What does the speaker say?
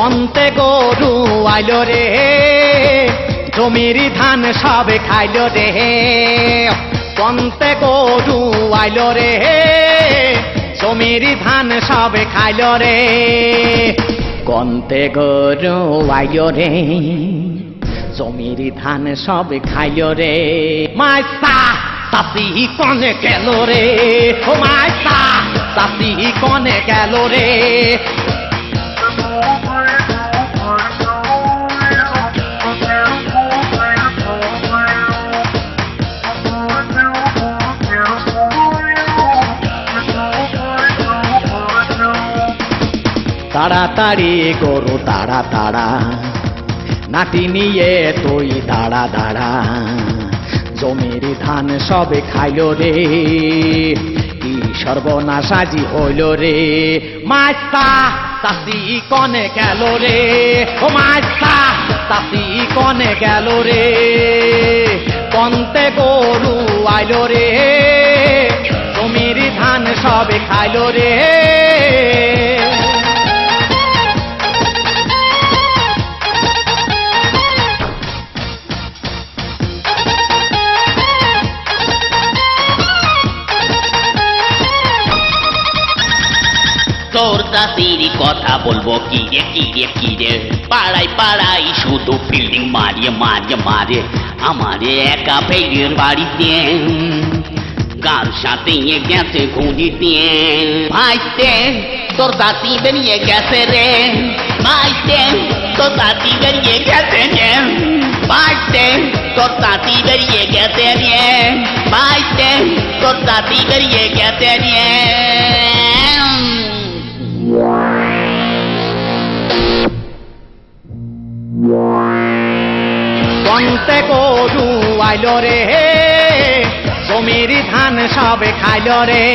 পন্তে গরু আইল রে জমির ধান সবে খাইল রে পন্তে গরু আইল রে জমির ধান সবে খাইল রে কন্তে গরু আইল রে জমির ধান সবে খাইল রে মাইসা চাষি কনে গেল রে ও মাইসা চাষি কনে গেল রে তাড়াতাড়ি গরু তাড়া তাড়া নাটি নিয়ে তুই দাঁড়া দাঁড়া জমির ধান সবে খাইল রে কি সর্বনাশাজি হইল রে মাইসা চাষি কনে গেল রে ও মাইসা চাষি কনে গেল রে পন্তে গরু আইল রে জমির ধান সবে খাইল রে তোর দাদির কথা বলবো কি রে কি রে কি রে পাড়ায় পাড়ায় শুধু ফিল্ডিং মারিয়ে মারিয়ে মারে আমারে একা ফেলে বাড়িতে কার সাথে গেছে ঘুরিতে ভাইতে তোর দাদি বেরিয়ে গেছে রে ভাইতে তোর দাদি বেরিয়ে গেছে রে ভাইতে তোর দাদি বেরিয়ে গেছে রে ভাইতে তোর দাদি বেরিয়ে গেছে রে পন্তে গরু আইল রে জমির ধান সবে খাইল রে